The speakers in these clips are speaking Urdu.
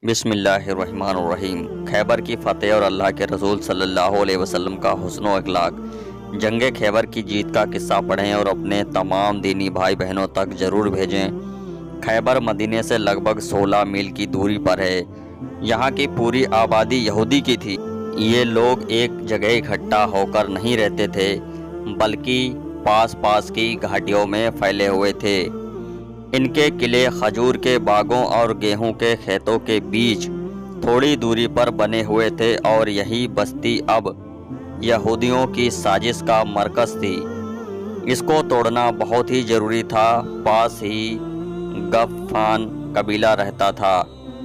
بسم اللہ الرحمن الرحیم۔ خیبر کی فتح اور اللہ کے رسول صلی اللہ علیہ وسلم کا حسن و اخلاق۔ جنگ خیبر کی جیت کا قصہ پڑھیں اور اپنے تمام دینی بھائی بہنوں تک ضرور بھیجیں۔ خیبر مدینے سے لگ بھگ 16 میل کی دوری پر ہے۔ یہاں کی پوری آبادی یہودی کی تھی۔ یہ لوگ ایک جگہ اکٹھا ہو کر نہیں رہتے تھے بلکہ پاس پاس کی گھاٹیوں میں پھیلے ہوئے تھے۔ ان کے قلعے کھجور کے باغوں اور گیہوں کے کھیتوں کے بیچ تھوڑی دوری پر بنے ہوئے تھے اور یہی بستی اب یہودیوں کی سازش کا مرکز تھی۔ اس کو توڑنا بہت ہی ضروری تھا۔ پاس ہی غطفان قبیلہ رہتا تھا۔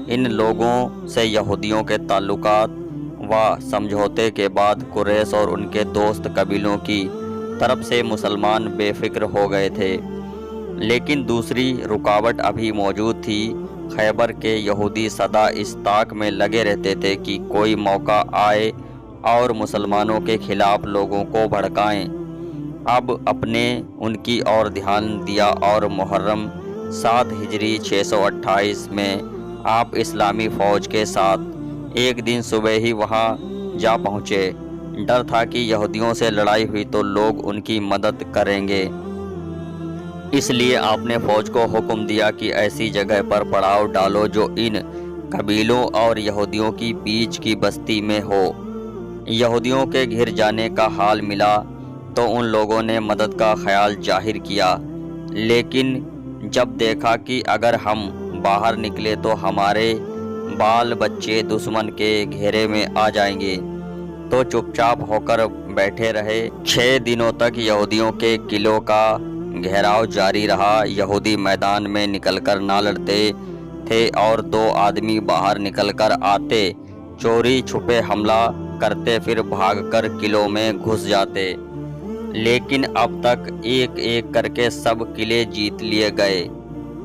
ان لوگوں سے یہودیوں کے تعلقات و سمجھوتے کے بعد قریش اور ان کے دوست قبیلوں کی طرف سے مسلمان بے فکر ہو گئے تھے، لیکن دوسری رکاوٹ ابھی موجود تھی۔ خیبر کے یہودی سدا اس طاق میں لگے رہتے تھے کہ کوئی موقع آئے اور مسلمانوں کے خلاف لوگوں کو بھڑکائیں۔ اب اپنے ان کی اور دھیان دیا اور محرم 7 ہجری 628 میں آپ اسلامی فوج کے ساتھ ایک دن صبح ہی وہاں جا پہنچے۔ ڈر تھا کہ یہودیوں سے لڑائی ہوئی تو لوگ ان کی مدد کریں گے، اس لیے آپ نے فوج کو حکم دیا کہ ایسی جگہ پر پڑاؤ ڈالو جو ان قبیلوں اور یہودیوں کی بیچ کی بستی میں ہو۔ یہودیوں کے گھر جانے کا حال ملا تو ان لوگوں نے مدد کا خیال ظاہر کیا، لیکن جب دیکھا کہ اگر ہم باہر نکلے تو ہمارے بال بچے دشمن کے گھیرے میں آ جائیں گے، تو چپ چاپ ہو کر بیٹھے رہے۔ 6 دنوں تک یہودیوں کے قلعوں کا گھیراؤ جاری رہا۔ یہودی میدان میں نکل کر نہ لڑتے تھے اور 2 آدمی باہر نکل کر آتے، چوری چھپے حملہ کرتے، پھر بھاگ کر قلعوں میں گھس جاتے، لیکن اب تک ایک ایک کر کے سب قلعے جیت لیے گئے۔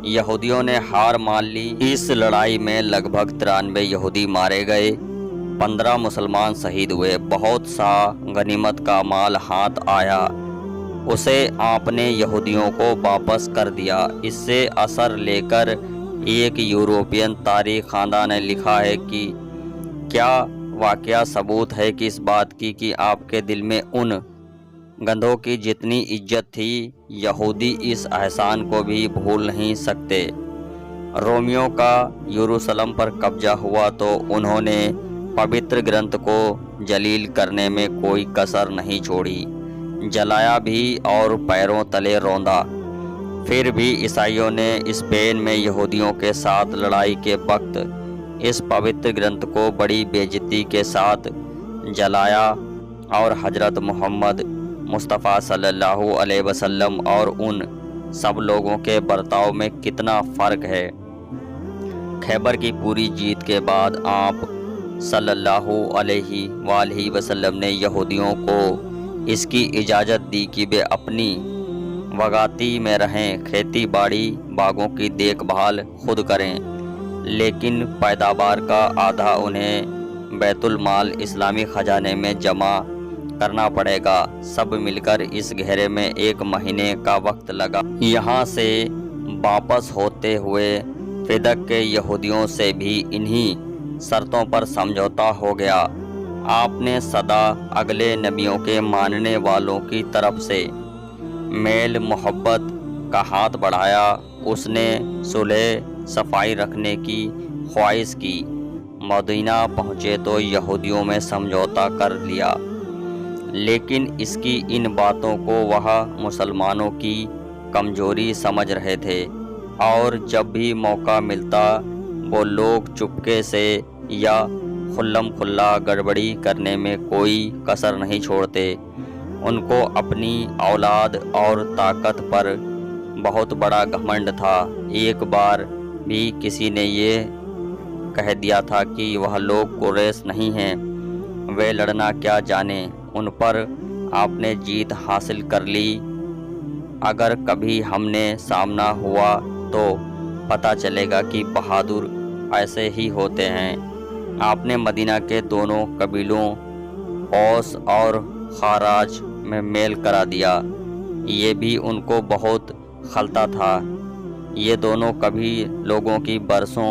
یہودیوں نے ہار مان لی۔ اس لڑائی میں لگ بھگ 93 یہودی مارے گئے، 15 مسلمان شہید ہوئے۔ بہت سا غنیمت کا مال ہاتھ آیا، اسے آپ نے یہودیوں کو واپس کر دیا۔ اس سے اثر لے کر ایک یورپین تاریخ خواندہ نے لکھا ہے کہ کیا واقعہ ثبوت ہے کہ اس بات کی کہ آپ کے دل میں ان گندھوں کی جتنی عزت تھی، یہودی اس احسان کو بھی بھول نہیں سکتے۔ رومیوں کا یروشلم پر قبضہ ہوا تو انہوں نے پوتر گرنتھ کو ذلیل کرنے میں کوئی کسر نہیں چھوڑی، جلایا بھی اور پیروں تلے روندا۔ پھر بھی عیسائیوں نے اسپین میں یہودیوں کے ساتھ لڑائی کے وقت اس پوتر گرنتھ کو بڑی بے عزتی کے ساتھ جلایا، اور حضرت محمد مصطفیٰ صلی اللہ علیہ وسلم اور ان سب لوگوں کے برتاؤ میں کتنا فرق ہے۔ خیبر کی پوری جیت کے بعد آپ صلی اللہ علیہ وآلہ وسلم نے یہودیوں کو اس کی اجازت دی کہ وہ اپنی وگاتی میں رہیں، کھیتی باڑی باغوں کی دیکھ بھال خود کریں، لیکن پیداوار کا آدھا انہیں بیت المال اسلامی خزانے میں جمع کرنا پڑے گا۔ سب مل کر اس گھیرے میں 1 مہینے کا وقت لگا۔ یہاں سے واپس ہوتے ہوئے فدق کے یہودیوں سے بھی انہی شرطوں پر سمجھوتا ہو گیا۔ آپ نے سدا اگلے نبیوں کے ماننے والوں کی طرف سے میل محبت کا ہاتھ بڑھایا۔ اس نے صلح صفائی رکھنے کی خواہش کی۔ مدینہ پہنچے تو یہودیوں میں سمجھوتا کر لیا، لیکن اس کی ان باتوں کو وہ مسلمانوں کی کمزوری سمجھ رہے تھے، اور جب بھی موقع ملتا وہ لوگ چپکے سے یا کھلم کھلا گڑبڑی کرنے میں کوئی کسر نہیں چھوڑتے۔ ان کو اپنی اولاد اور طاقت پر بہت بڑا گھمنڈ تھا۔ ایک بار بھی کسی نے یہ کہہ دیا تھا کہ وہ لوگ قریش نہیں ہیں، وہ لڑنا کیا جانے۔ ان پر آپ نے جیت حاصل کر لی۔ اگر کبھی ہم نے سامنا ہوا تو پتہ چلے گا کہ بہادر ایسے ہی ہوتے ہیں۔ آپ نے مدینہ کے دونوں قبیلوں اوس اور خراج میں میل کرا دیا۔ یہ بھی ان کو بہت خلتا تھا۔ یہ دونوں کبھی لوگوں کی برسوں